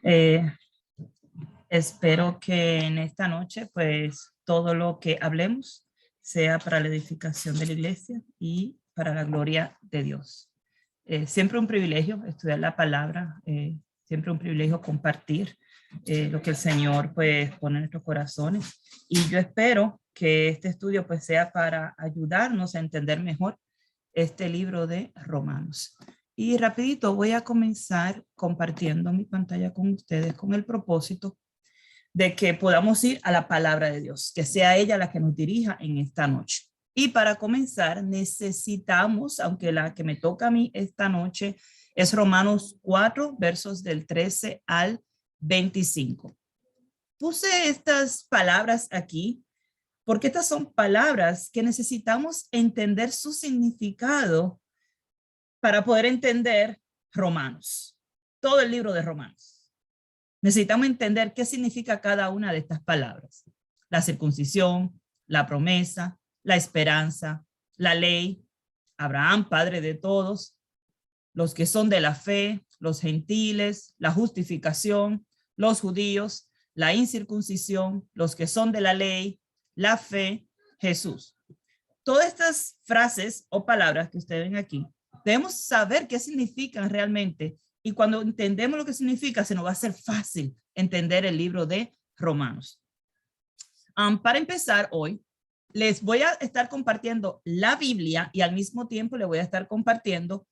Eh, Espero que en esta noche, pues, todo lo que hablemos sea para la edificación de la iglesia y para la gloria de Dios. Siempre un privilegio estudiar la palabra, siempre un privilegio compartir lo que el Señor, pues, pone en nuestros corazones. Y yo espero que este estudio, pues, sea para ayudarnos a entender mejor este libro de Romanos. Y rapidito voy a comenzar compartiendo mi pantalla con ustedes con el propósito de que podamos ir a la palabra de Dios, que sea ella la que nos dirija en esta noche. Y para comenzar necesitamos, aunque la que me toca a mí esta noche es Romanos 4, versos del 13 al 25. Puse estas palabras aquí porque estas son palabras que necesitamos entender su significado para poder entender Romanos, todo el libro de Romanos. Necesitamos entender qué significa cada una de estas palabras. La circuncisión, la promesa, la esperanza, la ley, Abraham, padre de todos, los que son de la fe, los gentiles, la justificación, los judíos, la incircuncisión, los que son de la ley, la fe, Jesús. Todas estas frases o palabras que ustedes ven aquí, debemos saber qué significan realmente. Y cuando entendemos lo que significa, se nos va a hacer fácil entender el libro de Romanos. Para empezar hoy, les voy a estar compartiendo la Biblia y al mismo tiempo les voy a estar compartiendo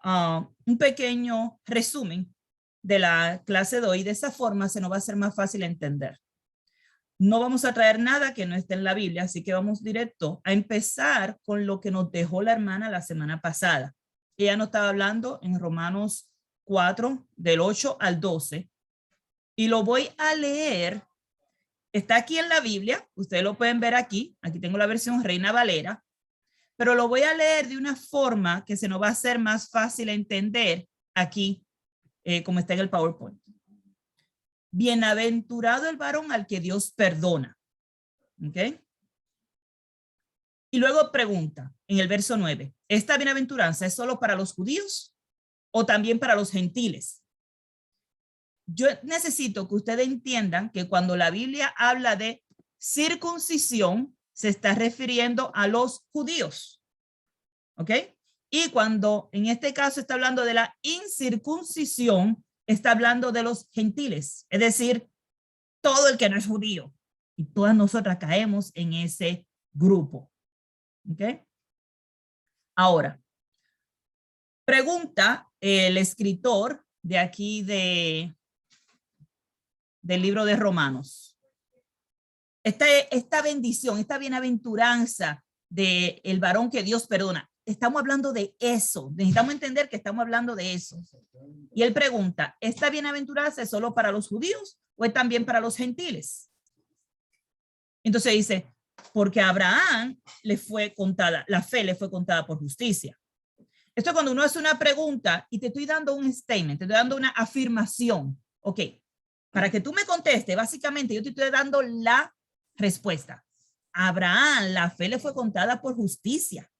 un pequeño resumen de la clase de hoy. De esa forma se nos va a hacer más fácil entender. No vamos a traer nada que no esté en la Biblia, así que vamos directo a empezar con lo que nos dejó la hermana la semana pasada. Ella nos estaba hablando en Romanos 4, del 8 al 12, y lo voy a leer. Está aquí en la Biblia, ustedes lo pueden ver aquí. Aquí tengo la versión Reina Valera, pero lo voy a leer de una forma que se nos va a hacer más fácil entender aquí, como está en el PowerPoint. Bienaventurado el varón al que Dios perdona. ¿Ok? Y luego pregunta en el verso 9, ¿esta bienaventuranza es solo para los judíos o también para los gentiles? Yo necesito que ustedes entiendan que cuando la Biblia habla de circuncisión, se está refiriendo a los judíos. ¿Ok? Y cuando en este caso está hablando de la incircuncisión, está hablando de los gentiles, es decir, todo el que no es judío. Y todas nosotras caemos en ese grupo. ¿Ok? Ahora, pregunta el escritor de aquí del libro de Romanos. Esta bendición, esta bienaventuranza del varón que Dios perdona, estamos hablando de eso. Necesitamos entender que estamos hablando de eso. Y él pregunta, ¿esta bienaventuranza es solo para los judíos o es también para los gentiles? Entonces dice, porque a Abraham le fue contada, la fe le fue contada por justicia. Esto es cuando uno hace una pregunta y te estoy dando un statement, te estoy dando una afirmación. Ok, para que tú me contestes, básicamente yo te estoy dando la respuesta. A Abraham la fe le fue contada por justicia.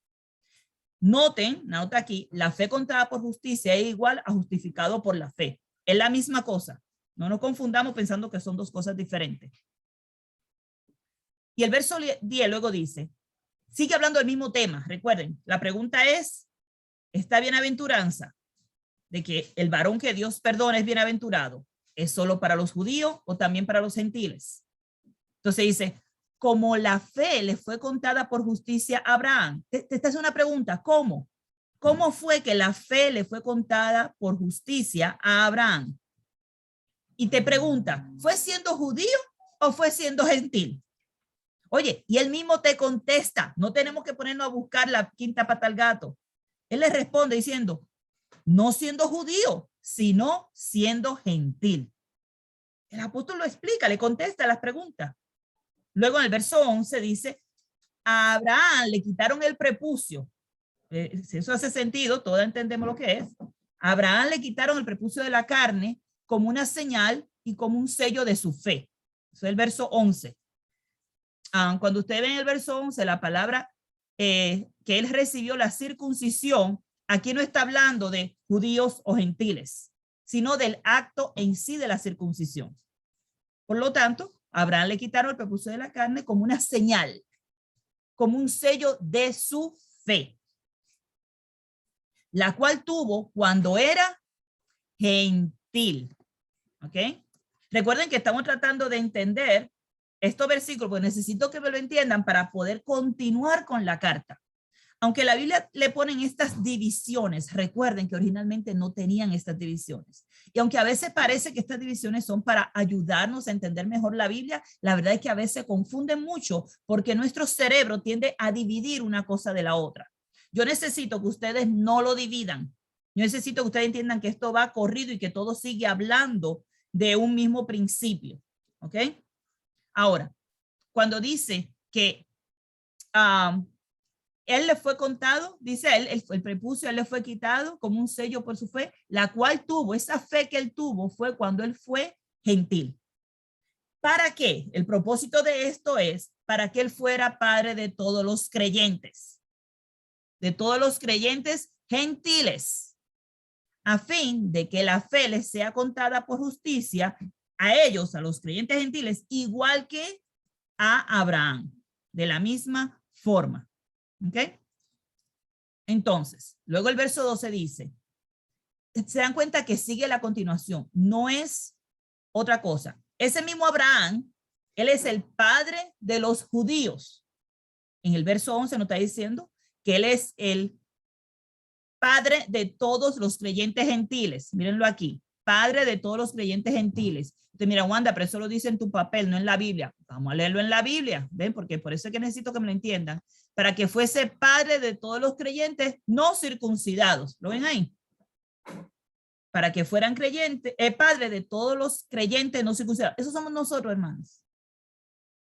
Noten, nota aquí, la fe contada por justicia es igual a justificado por la fe. Es la misma cosa. No nos confundamos pensando que son dos cosas diferentes. Y el verso 10 luego dice, sigue hablando del mismo tema. Recuerden, la pregunta es, ¿esta bienaventuranza de que el varón que Dios perdona es bienaventurado, es solo para los judíos o también para los gentiles? Entonces dice, como la fe le fue contada por justicia a Abraham. Esta es una pregunta, ¿cómo? ¿Cómo fue que la fe le fue contada por justicia a Abraham? Y te pregunta, ¿fue siendo judío o fue siendo gentil? Oye, y él mismo te contesta, no tenemos que ponernos a buscar la quinta pata al gato. Él le responde diciendo, no siendo judío, sino siendo gentil. El apóstol lo explica, le contesta las preguntas. Luego en el verso 11 dice, a Abraham le quitaron el prepucio. Si eso hace sentido, todos entendemos lo que es. A Abraham le quitaron el prepucio de la carne como una señal y como un sello de su fe. Eso es el verso 11. Cuando usted ve en el verso 11 la palabra que él recibió la circuncisión, aquí no está hablando de judíos o gentiles. sino del acto en sí de la circuncisión. Por lo tanto, a Abraham le quitaron el prepucio de la carne como una señal, como un sello de su fe, la cual tuvo cuando era gentil. ¿Ok? Recuerden que estamos tratando de entender estos versículos, porque necesito que me lo entiendan para poder continuar con la carta. Aunque la Biblia le ponen estas divisiones, recuerden que originalmente no tenían estas divisiones. Y aunque a veces parece que estas divisiones son para ayudarnos a entender mejor la Biblia, la verdad es que a veces confunden mucho porque nuestro cerebro tiende a dividir una cosa de la otra. Yo necesito que ustedes no lo dividan. Yo necesito que ustedes entiendan que esto va corrido y que todo sigue hablando de un mismo principio. ¿Ok? Ahora, cuando dice que él le fue contado, dice él, el prepucio, él le fue quitado como un sello por su fe, la cual tuvo, esa fe que él tuvo fue cuando él fue gentil. ¿Para qué? El propósito de esto es para que él fuera padre de todos los creyentes gentiles, a fin de que la fe les sea contada por justicia a ellos, a los creyentes gentiles, igual que a Abraham, de la misma forma. ¿Ok? Entonces, luego el verso 12 dice, se dan cuenta que sigue la continuación, no es otra cosa. Ese mismo Abraham, él es el padre de los judíos. En el verso 11 nos está diciendo que él es el padre de todos los creyentes gentiles. Mírenlo aquí, padre de todos los creyentes gentiles. Usted mira, Wanda, pero eso lo dice en tu papel, no en la Biblia. Vamos a leerlo en la Biblia, ¿ven? Porque por eso es que necesito que me lo entiendan. Para que fuese padre de todos los creyentes no circuncidados. ¿Lo ven ahí? Para que fueran creyentes, padre de todos los creyentes no circuncidados. Esos somos nosotros, hermanos.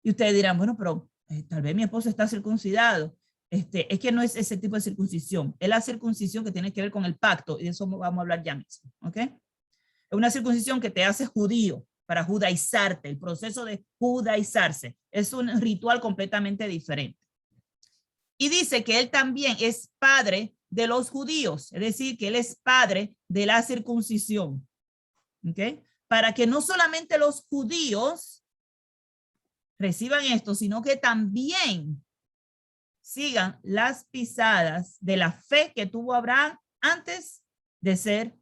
Y ustedes dirán, bueno, pero tal vez mi esposo está circuncidado. Es que no es ese tipo de circuncisión. Es la circuncisión que tiene que ver con el pacto. Y de eso vamos a hablar ya mismo. ¿Ok? Es una circuncisión que te hace judío para judaizarte. El proceso de judaizarse es un ritual completamente diferente. Y dice que él también es padre de los judíos, es decir, que él es padre de la circuncisión. ¿Ok? Para que no solamente los judíos reciban esto, sino que también sigan las pisadas de la fe que tuvo Abraham antes de ser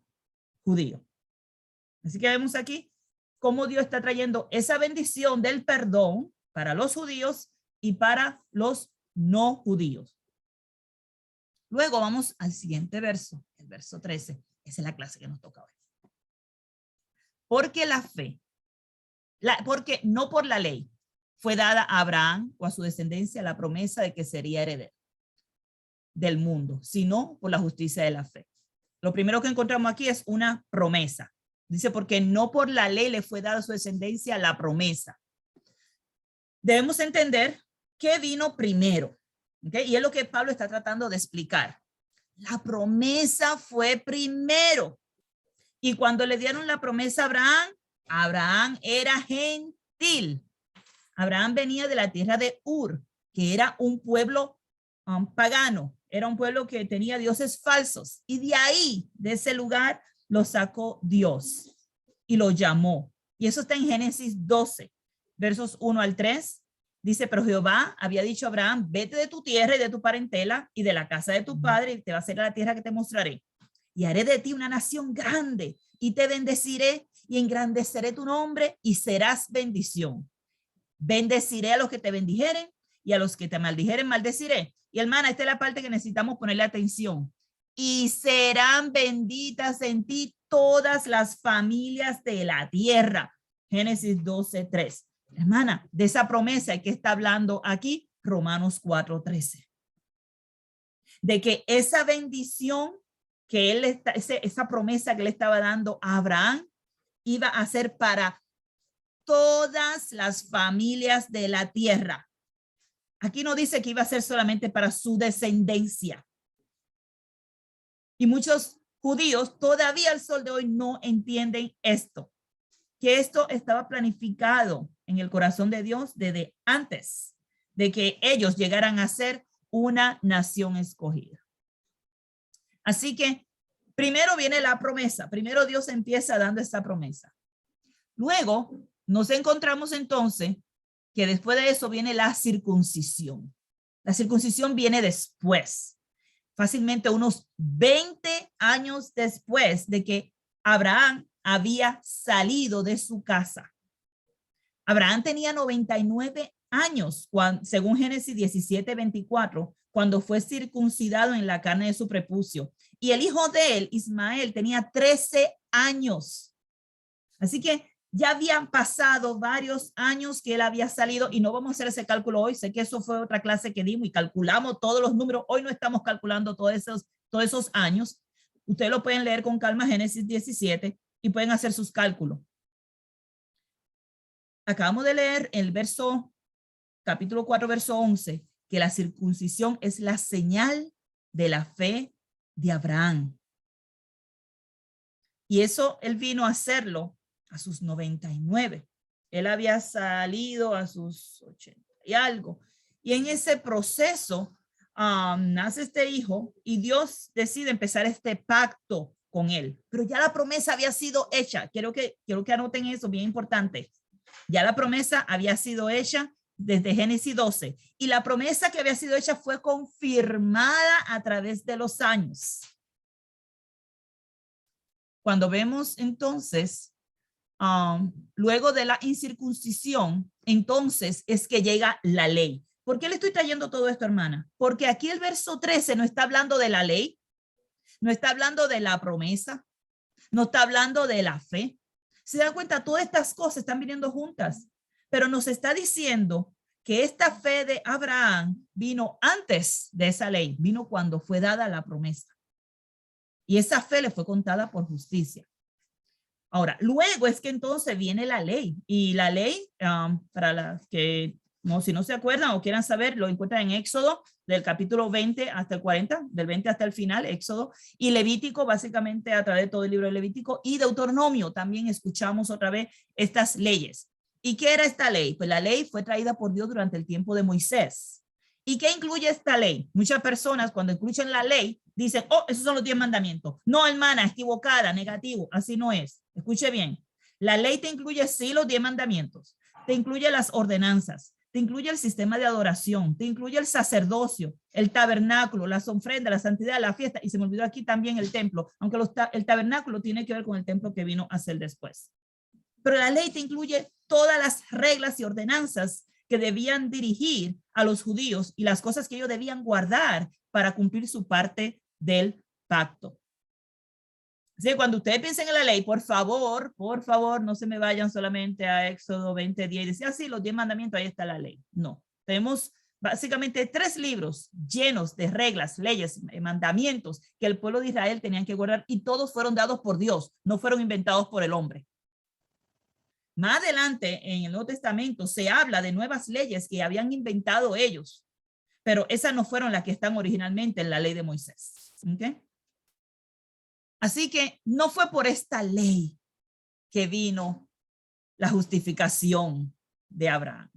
judío. Así que vemos aquí cómo Dios está trayendo esa bendición del perdón para los judíos y para los no judíos. Luego vamos al siguiente verso, el verso 13. Esa es la clase que nos toca hoy. Porque la fe, porque no por la ley fue dada a Abraham o a su descendencia la promesa de que sería heredero del mundo, sino por la justicia de la fe. Lo primero que encontramos aquí es una promesa. Dice, porque no por la ley le fue dada a su descendencia la promesa. Debemos entender qué vino primero. ¿Okay? Y es lo que Pablo está tratando de explicar. La promesa fue primero. Y cuando le dieron la promesa a Abraham, Abraham era gentil. Abraham venía de la tierra de Ur, que era un pueblo pagano. Era un pueblo que tenía dioses falsos. Y de ahí, de ese lugar, lo sacó Dios y lo llamó. Y eso está en Génesis 12, versos 1 al 3. Dice, pero Jehová había dicho a Abraham, vete de tu tierra y de tu parentela y de la casa de tu padre y te vas a ir a la tierra que te mostraré. Y haré de ti una nación grande y te bendeciré y engrandeceré tu nombre y serás bendición. Bendeciré a los que te bendijeren y a los que te maldijeren maldeciré. Y hermana, esta es la parte que necesitamos ponerle atención. Y serán benditas en ti todas las familias de la tierra. Génesis 12:3. Hermana, de esa promesa que está hablando aquí, Romanos 4:13. De que esa bendición que él está, esa promesa que le estaba dando a Abraham, iba a ser para todas las familias de la tierra. Aquí no dice que iba a ser solamente para su descendencia. Y muchos judíos todavía al sol de hoy no entienden esto, que esto estaba planificado en el corazón de Dios desde antes de que ellos llegaran a ser una nación escogida. Así que Primero viene la promesa. Primero Dios empieza dando esta promesa. Luego nos encontramos entonces que después de eso viene la circuncisión. La circuncisión viene después, fácilmente unos 20 años después de que Abraham había salido de su casa. Abraham tenía 99 años, según Génesis 17:24, cuando fue circuncidado en la carne de su prepucio. Y el hijo de él, Ismael, tenía 13 años. Así que ya habían pasado varios años que él había salido, y no vamos a hacer ese cálculo hoy. Sé que eso fue otra clase que dimos y calculamos todos los números. Hoy no estamos calculando todos esos años. Ustedes lo pueden leer con calma, Génesis 17, y pueden hacer sus cálculos. Acabamos de leer el capítulo 4, verso 11, que la circuncisión es la señal de la fe de Abraham. Y eso él vino a hacerlo a sus 99. Él había salido a sus 80 y algo. Y en ese proceso nace este hijo y Dios decide empezar este pacto con él. Pero ya la promesa había sido hecha. Quiero que anoten eso, bien importante. Ya la promesa había sido hecha desde Génesis 12. Y la promesa que había sido hecha fue confirmada a través de los años. Cuando vemos entonces, luego de la incircuncisión, entonces es que llega la ley. ¿Por qué le estoy trayendo todo esto, hermana? Porque aquí el verso 13 no está hablando de la ley, no está hablando de la promesa, no está hablando de la fe. Se dan cuenta, todas estas cosas están viniendo juntas, pero nos está diciendo que esta fe de Abraham vino antes de esa ley, vino cuando fue dada la promesa. Y esa fe le fue contada por justicia. Ahora, luego es que entonces viene la ley. Y la ley, para las que, si no se acuerdan o quieran saber, lo encuentran en Éxodo, del capítulo 20 hasta el 40, del 20 hasta el final, Éxodo, y Levítico, básicamente a través de todo el libro de Levítico, y Deuteronomio, también escuchamos otra vez estas leyes. ¿Y qué era esta ley? Pues la ley fue traída por Dios durante el tiempo de Moisés. ¿Y qué incluye esta ley? Muchas personas cuando escuchan la ley dicen, oh, esos son los 10 mandamientos. No, hermana, equivocada, negativo, así no es. Escuche bien. La ley te incluye sí los 10 mandamientos, te incluye las ordenanzas, te incluye el sistema de adoración, te incluye el sacerdocio, el tabernáculo, las ofrendas, la santidad, la fiesta, y se me olvidó aquí también el templo, aunque el tabernáculo tiene que ver con el templo que vino a ser después. Pero la ley te incluye todas las reglas y ordenanzas que debían dirigir a los judíos y las cosas que ellos debían guardar para cumplir su parte del pacto. Así que cuando ustedes piensen en la ley, por favor, no se me vayan solamente a Éxodo 20:10 y decir, sí, los 10 mandamientos, ahí está la ley. No, tenemos básicamente 3 libros llenos de reglas, leyes, mandamientos que el pueblo de Israel tenían que guardar, y todos fueron dados por Dios, no fueron inventados por el hombre. Más adelante en el Nuevo Testamento se habla de nuevas leyes que habían inventado ellos, pero esas no fueron las que están originalmente en la ley de Moisés. ¿Okay? Así que no fue por esta ley que vino la justificación de Abraham.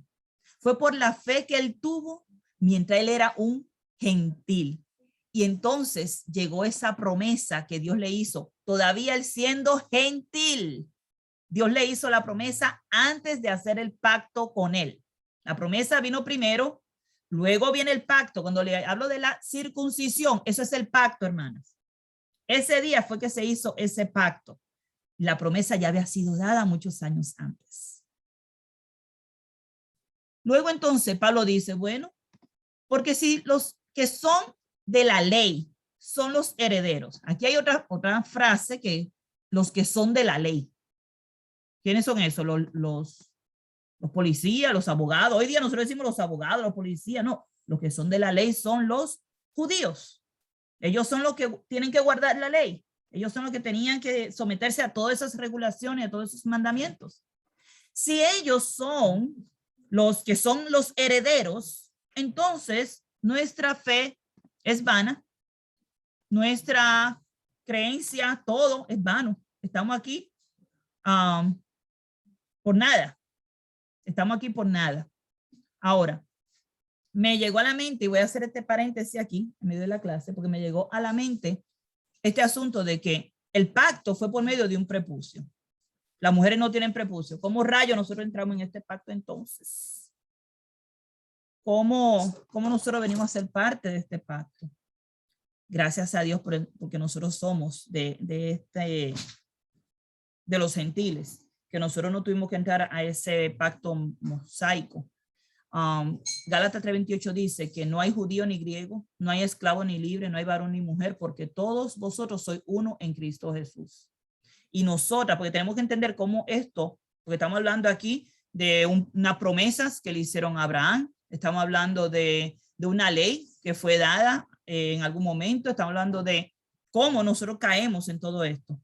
Fue por la fe que él tuvo mientras él era un gentil. Y entonces llegó esa promesa que Dios le hizo, todavía él siendo gentil. Dios le hizo la promesa antes de hacer el pacto con él. La promesa vino primero, luego viene el pacto. Cuando le hablo de la circuncisión, eso es el pacto, hermanas. Ese día fue que se hizo ese pacto. La promesa ya había sido dada muchos años antes. Luego entonces Pablo dice, bueno, porque si los que son de la ley son los herederos. Aquí hay otra frase, que los que son de la ley. ¿Quiénes son esos? Los policías, los abogados. Hoy día nosotros decimos los abogados, los policías. No, los que son de la ley son los judíos. Ellos son los que tienen que guardar la ley. Ellos son los que tenían que someterse a todas esas regulaciones, a todos esos mandamientos. Si ellos son los que son los herederos, entonces nuestra fe es vana. Nuestra creencia, todo es vano. Estamos aquí por nada. Estamos aquí por nada. Ahora, me llegó a la mente, y voy a hacer este paréntesis aquí, en medio de la clase, porque me llegó a la mente este asunto de que el pacto fue por medio de un prepucio. Las mujeres no tienen prepucio. ¿Cómo rayos nosotros entramos en este pacto entonces? ¿Cómo nosotros venimos a ser parte de este pacto? Gracias a Dios porque nosotros somos de los gentiles, que nosotros no tuvimos que entrar a ese pacto mosaico. Gálatas 3:28 dice que no hay judío ni griego, no hay esclavo ni libre, no hay varón ni mujer, porque todos vosotros sois uno en Cristo Jesús. Y nosotras, porque tenemos que entender cómo esto, porque estamos hablando aquí de unas promesas que le hicieron a Abraham, estamos hablando de una ley que fue dada en algún momento, estamos hablando de cómo nosotros caemos en todo esto.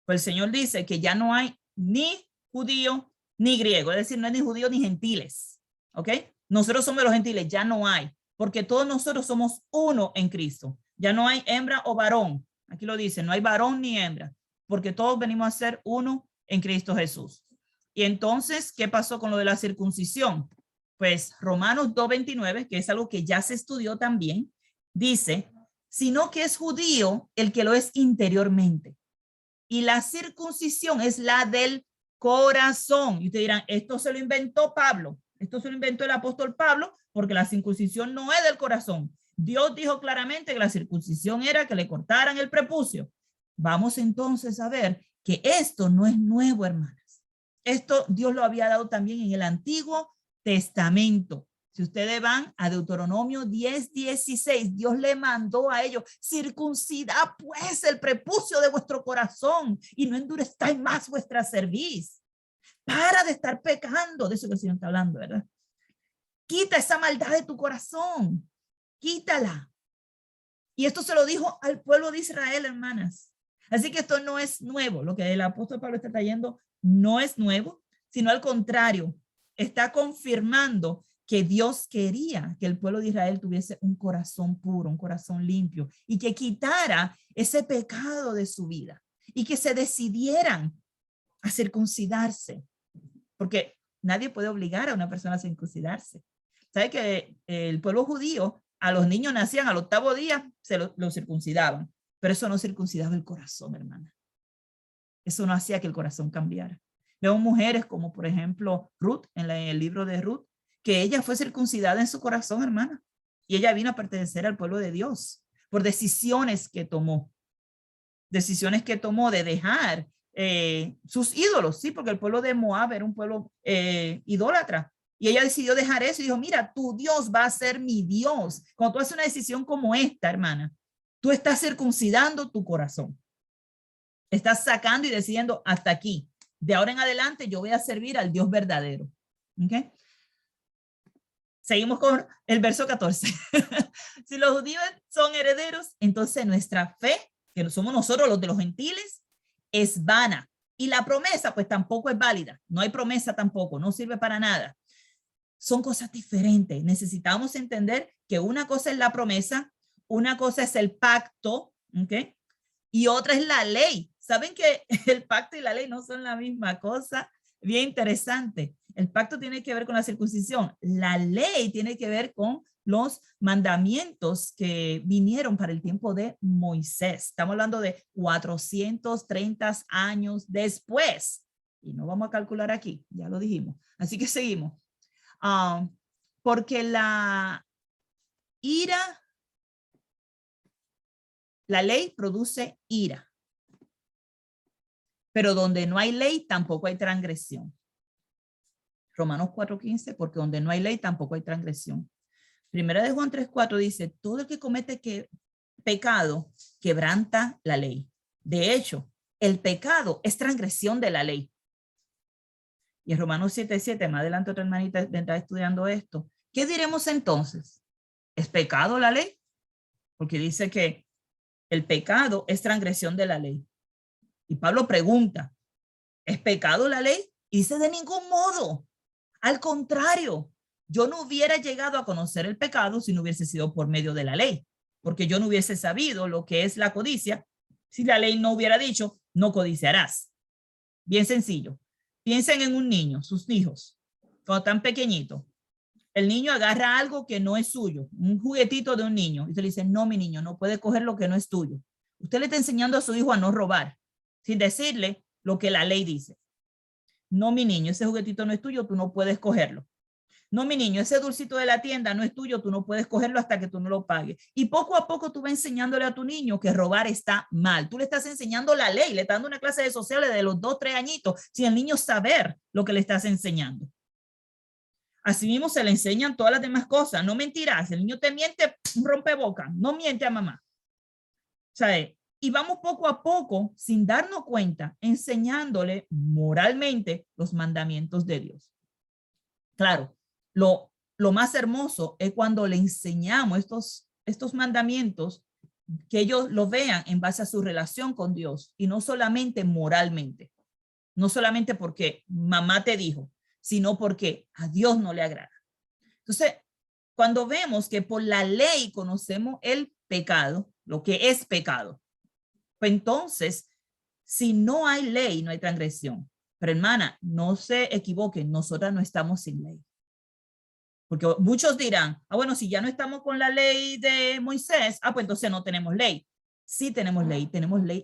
Pues el Señor dice que ya no hay ni judío ni griego, es decir, no hay ni judíos ni gentiles, ¿ok? Nosotros somos los gentiles, ya no hay, porque todos nosotros somos uno en Cristo. Ya no hay hembra o varón, aquí lo dice, no hay varón ni hembra, porque todos venimos a ser uno en Cristo Jesús. Y entonces, ¿qué pasó con lo de la circuncisión? Pues Romanos 2:29, que es algo que ya se estudió también, dice, sino que es judío el que lo es interiormente. Y la circuncisión es la del corazón. Y ustedes dirán, esto se lo inventó Pablo, esto se lo inventó el apóstol Pablo, porque la circuncisión no es del corazón. Dios dijo claramente que la circuncisión era que le cortaran el prepucio. Vamos entonces a ver que esto no es nuevo, hermanas. Esto Dios lo había dado también en el Antiguo Testamento. Si ustedes van a Deuteronomio 10:16, Dios le mandó a ellos, circuncidad pues el prepucio de vuestro corazón y no endurezcáis más vuestra cerviz. Para de estar pecando, de eso que el Señor está hablando, ¿verdad? Quita esa maldad de tu corazón, quítala. Y esto se lo dijo al pueblo de Israel, hermanas. Así que esto no es nuevo, lo que el apóstol Pablo está trayendo no es nuevo, sino al contrario, está confirmando que Dios quería que el pueblo de Israel tuviese un corazón puro, un corazón limpio, y que quitara ese pecado de su vida, y que se decidieran a circuncidarse, porque nadie puede obligar a una persona a circuncidarse. ¿Sabe que el pueblo judío, a los niños nacían al 8º día, lo circuncidaban, pero eso no circuncidaba el corazón, hermana. Eso no hacía que el corazón cambiara. Veo mujeres como, por ejemplo, Ruth, en el libro de Ruth, que ella fue circuncidada en su corazón, hermana, y ella vino a pertenecer al pueblo de Dios por decisiones que tomó de dejar sus ídolos, sí, porque el pueblo de Moab era un pueblo idólatra, y ella decidió dejar eso y dijo, mira, tu Dios va a ser mi Dios. Cuando tú haces una decisión como esta, hermana, tú estás circuncidando tu corazón, estás sacando y decidiendo hasta aquí. De ahora en adelante yo voy a servir al Dios verdadero. ¿Okay? Seguimos con el verso 14. Si los judíos son herederos, entonces nuestra fe, que somos nosotros los de los gentiles, es vana. Y la promesa, pues tampoco es válida. No hay promesa tampoco, no sirve para nada. Son cosas diferentes. Necesitamos entender que una cosa es la promesa, una cosa es el pacto, ¿okay? Y otra es la ley. ¿Saben que el pacto y la ley no son la misma cosa? Bien interesante. El pacto tiene que ver con la circuncisión. La ley tiene que ver con los mandamientos que vinieron para el tiempo de Moisés. Estamos hablando de 430 años después. Y no vamos a calcular aquí, ya lo dijimos. Así que seguimos. Porque la ley produce ira. Pero donde no hay ley, tampoco hay transgresión. Romanos 4:15, porque donde no hay ley, tampoco hay transgresión. Primera de Juan 3:4 dice, todo el que comete pecado quebranta la ley. De hecho, el pecado es transgresión de la ley. Y en Romanos 7:7, más adelante otra hermanita vendrá estudiando esto. ¿Qué diremos entonces? ¿Es pecado la ley? Porque dice que el pecado es transgresión de la ley. Y Pablo pregunta, ¿es pecado la ley? Y dice, de ningún modo. Al contrario, yo no hubiera llegado a conocer el pecado si no hubiese sido por medio de la ley, porque yo no hubiese sabido lo que es la codicia si la ley no hubiera dicho, no codiciarás. Bien sencillo. Piensen en un niño, sus hijos, cuando están pequeñitos. El niño agarra algo que no es suyo, un juguetito de un niño, y se le dice, no, mi niño, no puede coger lo que no es tuyo. Usted le está enseñando a su hijo a no robar, sin decirle lo que la ley dice. No, mi niño, ese juguetito no es tuyo, tú no puedes cogerlo. No, mi niño, ese dulcito de la tienda no es tuyo, tú no puedes cogerlo hasta que tú no lo pagues. Y poco a poco tú vas enseñándole a tu niño que robar está mal. Tú le estás enseñando la ley, le estás dando una clase de sociales de los 2, 3 añitos, sin el niño saber lo que le estás enseñando. Asimismo se le enseñan todas las demás cosas. No mentirás, el niño te miente, rompe boca, no miente a mamá. ¿Sabe? Y vamos poco a poco, sin darnos cuenta, enseñándole moralmente los mandamientos de Dios. Claro, lo más hermoso es cuando le enseñamos estos mandamientos, que ellos lo vean en base a su relación con Dios y no solamente moralmente, no solamente porque mamá te dijo, sino porque a Dios no le agrada. Entonces, cuando vemos que por la ley conocemos el pecado, lo que es pecado, pues entonces, si no hay ley, no hay transgresión. Pero hermana, no se equivoquen, nosotras no estamos sin ley. Porque muchos dirán, bueno, si ya no estamos con la ley de Moisés, pues entonces no tenemos ley. Sí tenemos ley,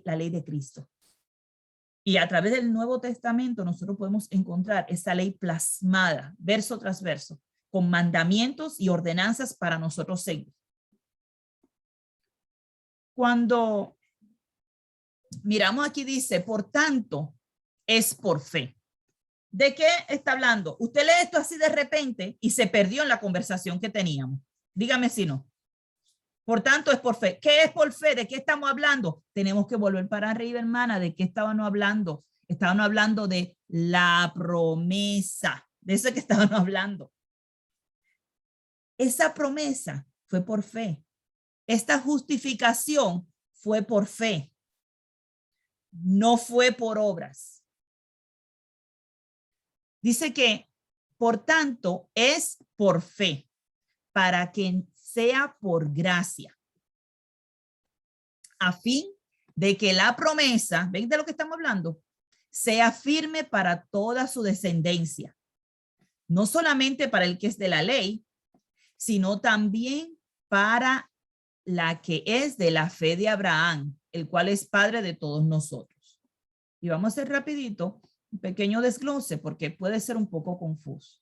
la ley de Cristo. Y a través del Nuevo Testamento nosotros podemos encontrar esa ley plasmada, verso tras verso, con mandamientos y ordenanzas para nosotros seguir. Cuando miramos aquí dice, por tanto, es por fe. ¿De qué está hablando? Usted lee esto así de repente y se perdió en la conversación que teníamos. Dígame si no. Por tanto, es por fe. ¿Qué es por fe? ¿De qué estamos hablando? Tenemos que volver para arriba, hermana. ¿De qué estaban hablando? Estaban hablando de la promesa. De eso que estaban hablando. Esa promesa fue por fe. Esta justificación fue por fe. No fue por obras. Dice que, por tanto, es por fe, para que sea por gracia, a fin de que la promesa, ¿ven de lo que estamos hablando? Sea firme para toda su descendencia, no solamente para el que es de la ley, sino también para la que es de la fe de Abraham, el cual es padre de todos nosotros. Y vamos a hacer rapidito un pequeño desglose porque puede ser un poco confuso.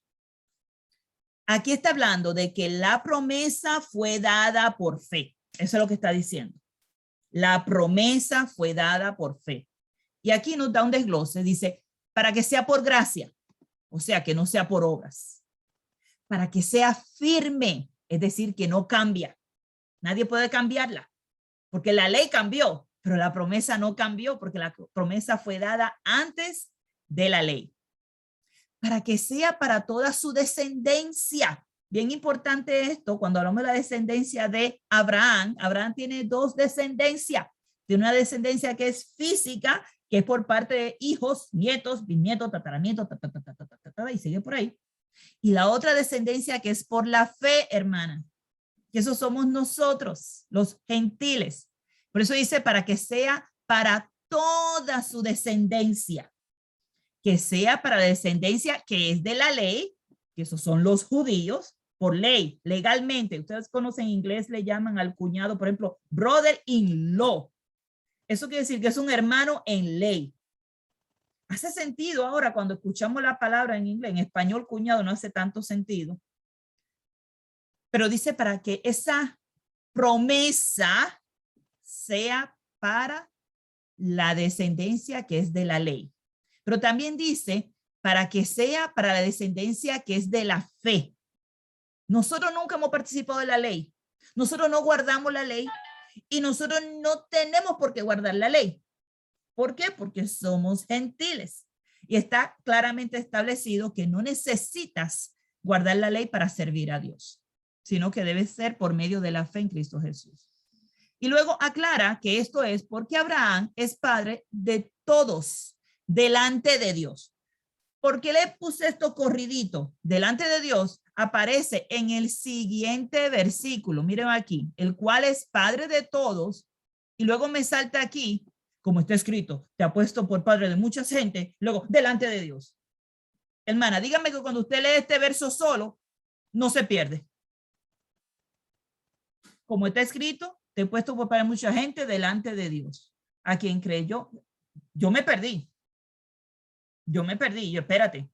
Aquí está hablando de que la promesa fue dada por fe. Eso es lo que está diciendo. La promesa fue dada por fe. Y aquí nos da un desglose. Dice, para que sea por gracia, o sea, que no sea por obras. Para que sea firme, es decir, que no cambia. Nadie puede cambiarla, porque la ley cambió, pero la promesa no cambió, porque la promesa fue dada antes de la ley. Para que sea para toda su descendencia. Bien importante esto, cuando hablamos de la descendencia de Abraham, Abraham tiene 2 descendencias. Tiene una descendencia que es física, que es por parte de hijos, nietos, bisnietos, tataranietos, y sigue por ahí. Y la otra descendencia que es por la fe, hermana, que eso somos nosotros, los gentiles. Por eso dice, para que sea para toda su descendencia. Que sea para la descendencia que es de la ley, que esos son los judíos, por ley, legalmente. Ustedes conocen en inglés, le llaman al cuñado, por ejemplo, brother in law. Eso quiere decir que es un hermano en ley. Hace sentido ahora cuando escuchamos la palabra en inglés, en español cuñado no hace tanto sentido. Pero dice para que esa promesa sea para la descendencia que es de la ley. Pero también dice, para que sea para la descendencia que es de la fe. Nosotros nunca hemos participado de la ley. Nosotros no guardamos la ley y nosotros no tenemos por qué guardar la ley. ¿Por qué? Porque somos gentiles. Y está claramente establecido que no necesitas guardar la ley para servir a Dios, sino que debe ser por medio de la fe en Cristo Jesús. Y luego aclara que esto es porque Abraham es padre de todos delante de Dios. ¿Por qué le puse esto corridito? Delante de Dios aparece en el siguiente versículo. Miren aquí, el cual es padre de todos. Y luego me salta aquí, como está escrito, te ha puesto por padre de mucha gente. Luego, delante de Dios. Hermana, dígame que cuando usted lee este verso solo, no se pierde. Como está escrito, te he puesto por padre de mucha gente delante de Dios. A quien creyó, yo me perdí. Yo espérate.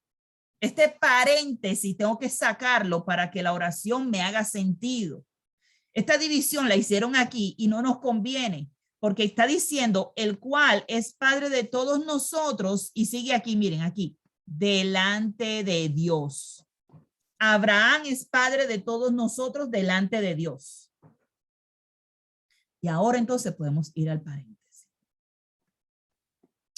Este paréntesis tengo que sacarlo para que la oración me haga sentido. Esta división la hicieron aquí y no nos conviene, porque está diciendo el cual es padre de todos nosotros y sigue aquí, miren aquí, delante de Dios. Abraham es padre de todos nosotros delante de Dios. Y ahora entonces podemos ir al paréntesis.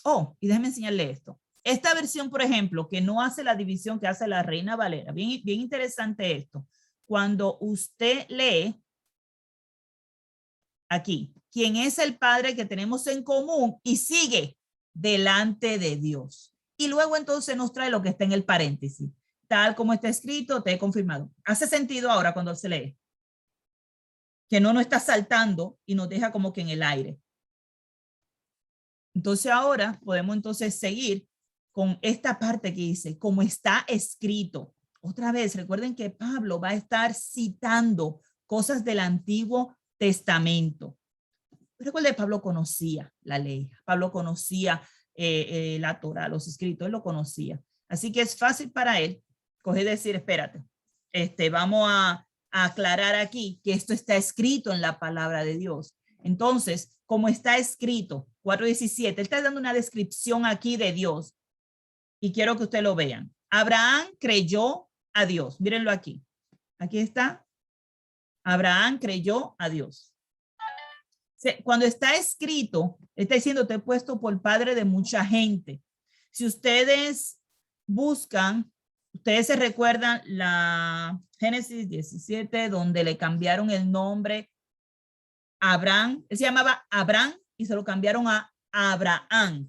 Oh, y déjenme enseñarle esto. Esta versión, por ejemplo, que no hace la división que hace la Reina Valera, bien interesante esto. Cuando usted lee aquí, ¿quién es el Padre que tenemos en común? Y sigue delante de Dios. Y luego entonces nos trae lo que está en el paréntesis. Tal como está escrito, te he confirmado. ¿Hace sentido ahora cuando se lee? Que no nos está saltando y nos deja como que en el aire. Entonces ahora podemos entonces seguir con esta parte que dice, como está escrito. Otra vez, recuerden que Pablo va a estar citando cosas del Antiguo Testamento. Recuerden, Pablo conocía la ley, Pablo conocía la Torah, los escritos, él lo conocía. Así que es fácil para él coger y decir, espérate, vamos a aclarar aquí que esto está escrito en la palabra de Dios. Entonces, como está escrito, 4:17, él está dando una descripción aquí de Dios y quiero que ustedes lo vean. Abraham creyó a Dios. Mírenlo aquí. Aquí está. Abraham creyó a Dios. Cuando está escrito, está diciendo, te he puesto por padre de mucha gente. Si ustedes buscan, ustedes se recuerdan la Génesis 17, donde le cambiaron el nombre a Abraham. Él se llamaba Abraham y se lo cambiaron a Abraham.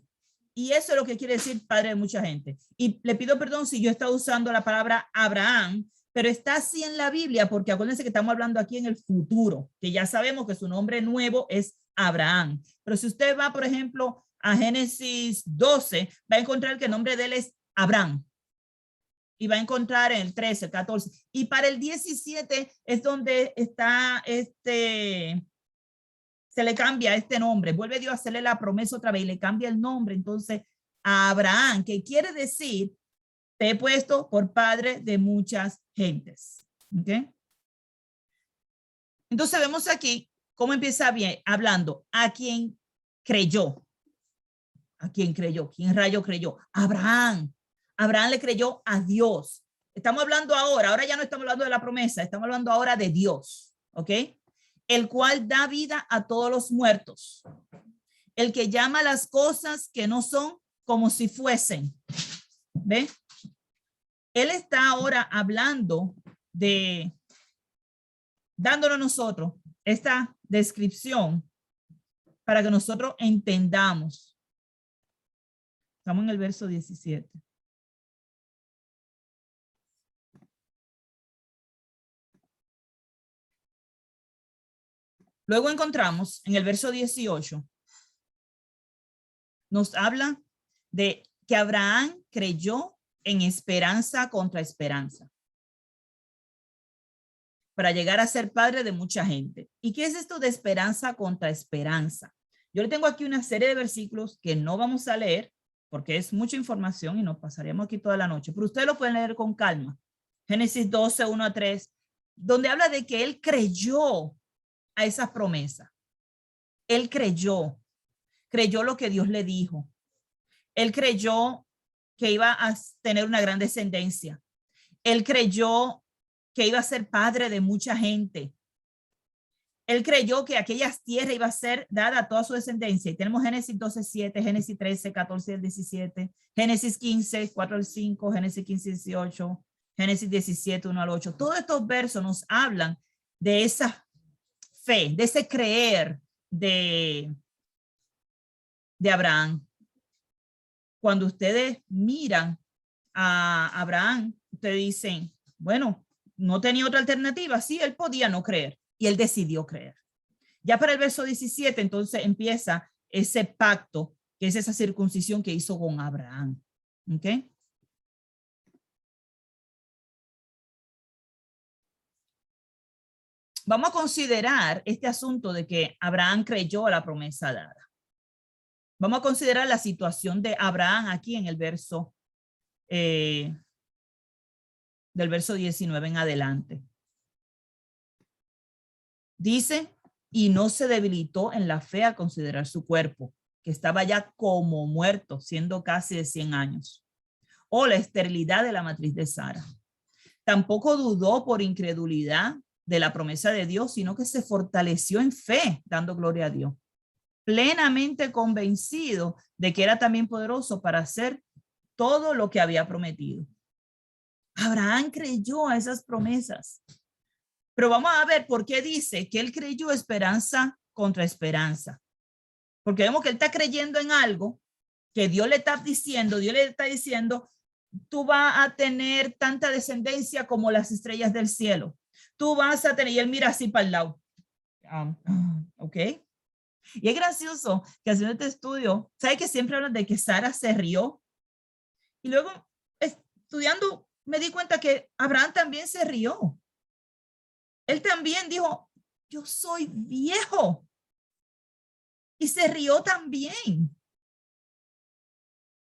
Y eso es lo que quiere decir padre de mucha gente. Y le pido perdón si yo estoy usando la palabra Abraham, pero está así en la Biblia, porque acuérdense que estamos hablando aquí en el futuro, que ya sabemos que su nombre nuevo es Abraham. Pero si usted va, por ejemplo, a Génesis 12, va a encontrar que el nombre de él es Abraham. Y va a encontrar en el 13, el 14. Y para el 17 es donde está se le cambia este nombre. Vuelve Dios a hacerle la promesa otra vez y le cambia el nombre. Entonces, a Abraham, que quiere decir, te he puesto por padre de muchas gentes. ¿Okay? Entonces vemos aquí cómo empieza bien hablando a quien creyó. ¿A quién creyó? ¿Quién rayo creyó? Abraham. Abraham le creyó a Dios. Estamos hablando ahora ya no estamos hablando de la promesa, estamos hablando ahora de Dios. ¿Ok? El cual da vida a todos los muertos. El que llama las cosas que no son como si fuesen. ¿Ve? Él está ahora hablando de, dándonos nosotros esta descripción para que nosotros entendamos. Estamos en el verso 17. Luego encontramos en el verso 18, nos habla de que Abraham creyó en esperanza contra esperanza para llegar a ser padre de mucha gente. ¿Y qué es esto de esperanza contra esperanza? Yo le tengo aquí una serie de versículos que no vamos a leer porque es mucha información y nos pasaremos aquí toda la noche, pero ustedes lo pueden leer con calma. Génesis 12, 1-3, donde habla de que él creyó a esas promesas. Él creyó lo que Dios le dijo. Él creyó que iba a tener una gran descendencia. Él creyó que iba a ser padre de mucha gente. Él creyó que aquellas tierras iba a ser dada a toda su descendencia. Y tenemos Génesis 12:7, Génesis 13, 14 al 17, Génesis 15, 4 al 5, Génesis 15, 18, Génesis 17, 1 al 8. Todos estos versos nos hablan de esa fe, de ese creer de Abraham. Cuando ustedes miran a Abraham, ustedes dicen, bueno, no tenía otra alternativa. Sí, él podía no creer y él decidió creer. Ya para el verso 17, entonces empieza ese pacto, que es esa circuncisión que hizo con Abraham. ¿Ok? Vamos a considerar este asunto de que Abraham creyó a la promesa dada. Vamos a considerar la situación de Abraham aquí en el verso del verso 19 en adelante. Dice, y no se debilitó en la fe al considerar su cuerpo, que estaba ya como muerto, siendo casi de 100 años, o la esterilidad de la matriz de Sara. Tampoco dudó por incredulidad de la promesa de Dios, sino que se fortaleció en fe, dando gloria a Dios, plenamente convencido de que era también poderoso para hacer todo lo que había prometido. Abraham creyó a esas promesas. Pero vamos a ver por qué dice que él creyó esperanza contra esperanza. Porque vemos que él está creyendo en algo que Dios le está diciendo, tú vas a tener tanta descendencia como las estrellas del cielo. Tú vas a tener, y él mira así para el lado. ¿Ok? Y es gracioso que haciendo este estudio, ¿sabe que siempre hablan de que Sara se rió? Y luego, estudiando, me di cuenta que Abraham también se rió. Él también dijo, yo soy viejo. Y se rió también.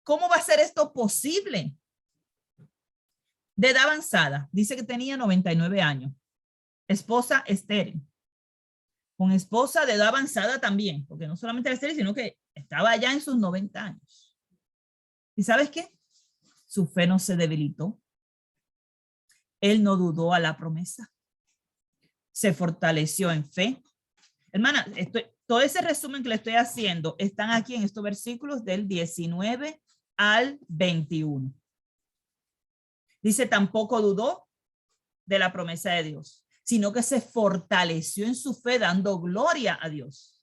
¿Cómo va a ser esto posible? De edad avanzada, dice que tenía 99 años. Esposa estéril. Con esposa de edad avanzada también, porque no solamente era estéril, sino que estaba ya en sus 90 años. ¿Y sabes qué? Su fe no se debilitó. Él no dudó a la promesa. Se fortaleció en fe. Hermana, todo ese resumen que le estoy haciendo están aquí en estos versículos del 19 al 21. Dice, tampoco dudó de la promesa de Dios, sino que se fortaleció en su fe dando gloria a Dios.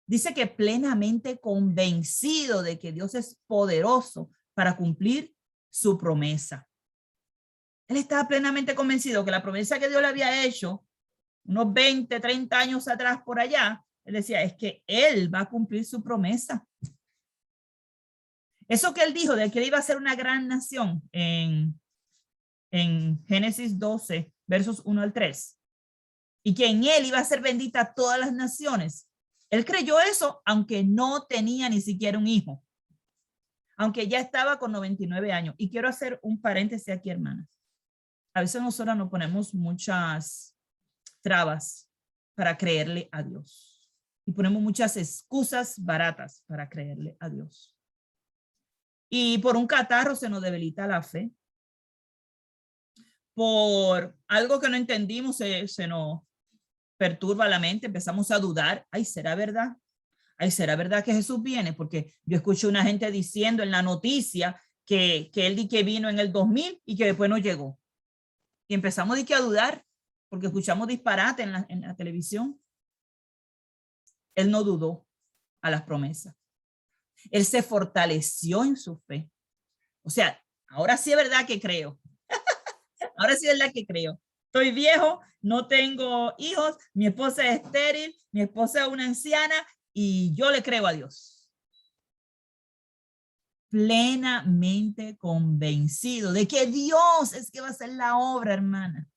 Dice que plenamente convencido de que Dios es poderoso para cumplir su promesa. Él estaba plenamente convencido que la promesa que Dios le había hecho unos 20, 30 años atrás por allá, él decía, es que él va a cumplir su promesa. Eso que él dijo de que él iba a ser una gran nación en Génesis 12, versos 1 al 3, y que en él iba a ser bendita todas las naciones. Él creyó eso, aunque no tenía ni siquiera un hijo, aunque ya estaba con 99 años. Y quiero hacer un paréntesis aquí, hermanas. A veces nosotros nos ponemos muchas trabas para creerle a Dios. Y ponemos muchas excusas baratas para creerle a Dios. Y por un catarro se nos debilita la fe. Por algo que no entendimos se nos perturba la mente, empezamos a dudar. Ay, ¿será verdad? Ay, ¿será verdad que Jesús viene? Porque yo escuché una gente diciendo en la noticia que él que vino en el 2000 y que después no llegó. Y empezamos a dudar porque escuchamos disparate en la televisión. Él no dudó a las promesas. Él se fortaleció en su fe. O sea, ahora sí es verdad que creo. Ahora sí es verdad que creo. Estoy viejo, no tengo hijos, mi esposa es estéril, mi esposa es una anciana y yo le creo a Dios. Plenamente convencido de que Dios es que va a hacer la obra, hermana.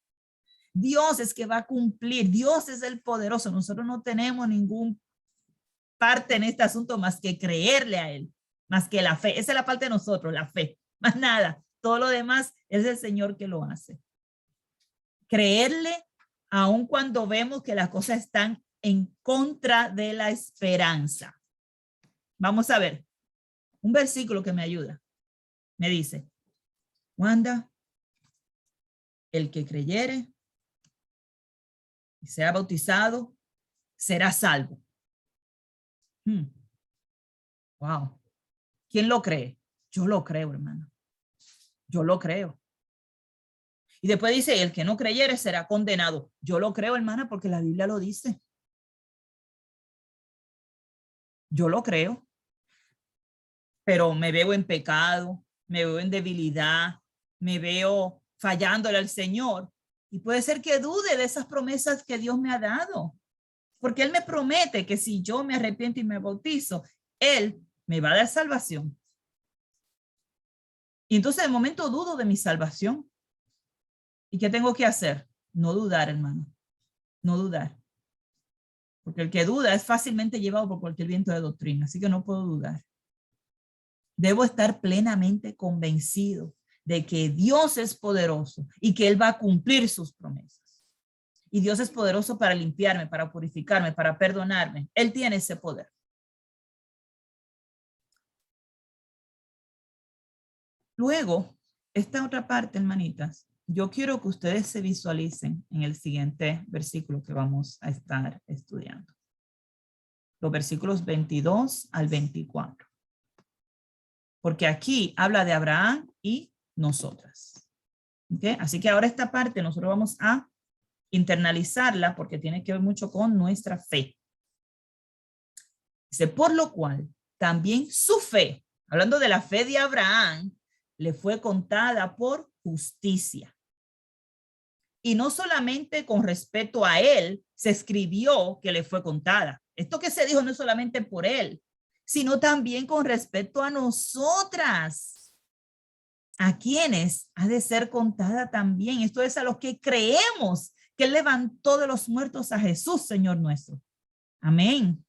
Dios es que va a cumplir. Dios es el poderoso. Nosotros no tenemos ningún parte en este asunto más que creerle a él, más que la fe. Esa es la parte de nosotros, la fe, más nada. Todo lo demás es el Señor que lo hace. Creerle aun cuando vemos que las cosas están en contra de la esperanza. Vamos a ver un versículo que me ayuda. Me dice, Wanda, el que creyere y sea bautizado será salvo. Wow. ¿Quién lo cree? Yo lo creo, hermano. Yo lo creo. Y después dice, el que no creyere será condenado. Yo lo creo, hermana, porque la Biblia lo dice. Yo lo creo. Pero me veo en pecado, me veo en debilidad, me veo fallándole al Señor. Y puede ser que dude de esas promesas que Dios me ha dado. Porque Él me promete que si yo me arrepiento y me bautizo, Él me va a dar salvación. Y entonces de momento dudo de mi salvación. ¿Y qué tengo que hacer? No dudar, hermano. no dudar. Porque el que duda es fácilmente llevado por cualquier viento de doctrina, así que no puedo dudar. Debo estar plenamente convencido de que Dios es poderoso y que Él va a cumplir sus promesas. Y Dios es poderoso para limpiarme, para purificarme, para perdonarme. Él tiene ese poder. Luego, esta otra parte, hermanitas, yo quiero que ustedes se visualicen en el siguiente versículo que vamos a estar estudiando. Los versículos 22 al 24. Porque aquí habla de Abraham y nosotras. ¿Okay? Así que ahora esta parte nosotros vamos a internalizarla porque tiene que ver mucho con nuestra fe. Dice, por lo cual también su fe, hablando de la fe de Abraham, le fue contada por justicia. Y no solamente con respecto a él se escribió que le fue contada. Esto que se dijo no es solamente por él, sino también con respecto a nosotras, a quienes ha de ser contada también. Esto es a los que creemos que él levantó de los muertos a Jesús, Señor nuestro. Amén.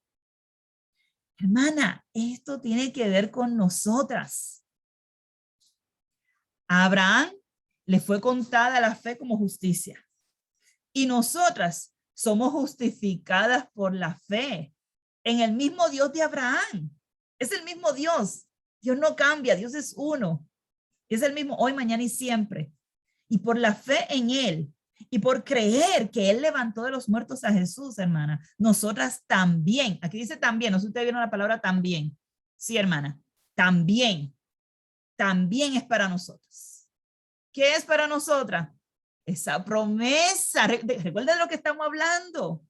Hermana, esto tiene que ver con nosotras. A Abraham le fue contada la fe como justicia. Y nosotras somos justificadas por la fe en el mismo Dios de Abraham. Es el mismo Dios. Dios no cambia, Dios es uno. Es el mismo hoy, mañana y siempre. Y por la fe en Él y por creer que Él levantó de los muertos a Jesús, hermana, nosotras también, aquí dice también, no sé si ustedes vieron la palabra también. Sí, hermana, también es para nosotros. ¿Qué es para nosotras? Esa promesa. Recuerden de lo que estamos hablando.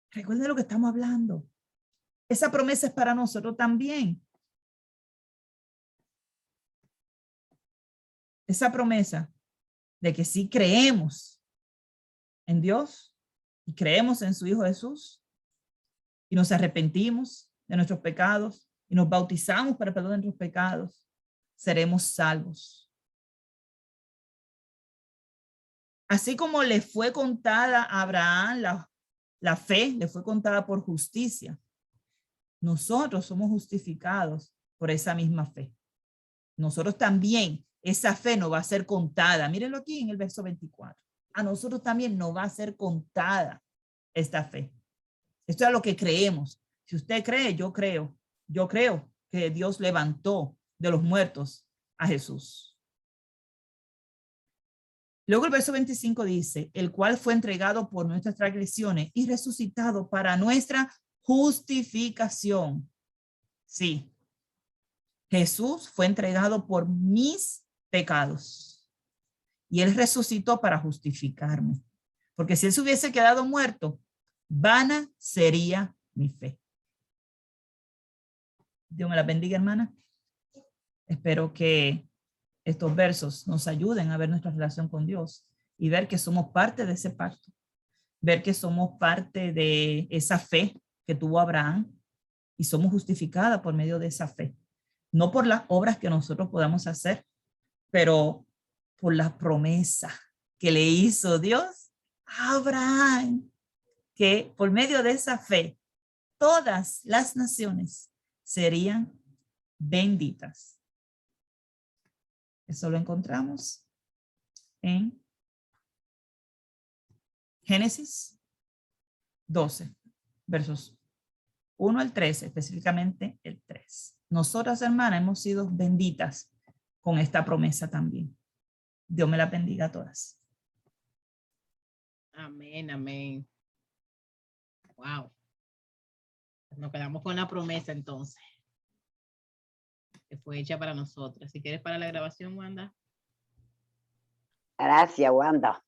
Recuerden de lo que estamos hablando. Esa promesa es para nosotros también. Esa promesa de que si creemos en Dios y creemos en su Hijo Jesús y nos arrepentimos de nuestros pecados y nos bautizamos para el perdón de nuestros pecados, seremos salvos. Así como le fue contada a Abraham la fe, le fue contada por justicia. Nosotros somos justificados por esa misma fe. Nosotros también, esa fe nos va a ser contada. Mírenlo aquí en el verso 24. A nosotros también nos va a ser contada esta fe. Esto es lo que creemos. Si usted cree, yo creo. Yo creo que Dios levantó de los muertos a Jesús. Luego el verso 25 dice, el cual fue entregado por nuestras transgresiones y resucitado para nuestra justificación. Sí. Jesús fue entregado por mis pecados y él resucitó para justificarme. Porque si él se hubiese quedado muerto, vana sería mi fe. Dios me la bendiga, hermana. Espero que estos versos nos ayuden a ver nuestra relación con Dios y ver que somos parte de ese pacto, ver que somos parte de esa fe que tuvo Abraham y somos justificadas por medio de esa fe. No por las obras que nosotros podamos hacer, pero por la promesa que le hizo Dios a Abraham, que por medio de esa fe, todas las naciones serían benditas. Eso lo encontramos en Génesis 12, versos 1 al 13, específicamente el 3. Nosotras, hermanas, hemos sido benditas con esta promesa también. Dios me la bendiga a todas. Amén, amén. Wow. Nos quedamos con la promesa entonces, que fue hecha para nosotras. Si quieres para la grabación, Wanda. Gracias, Wanda.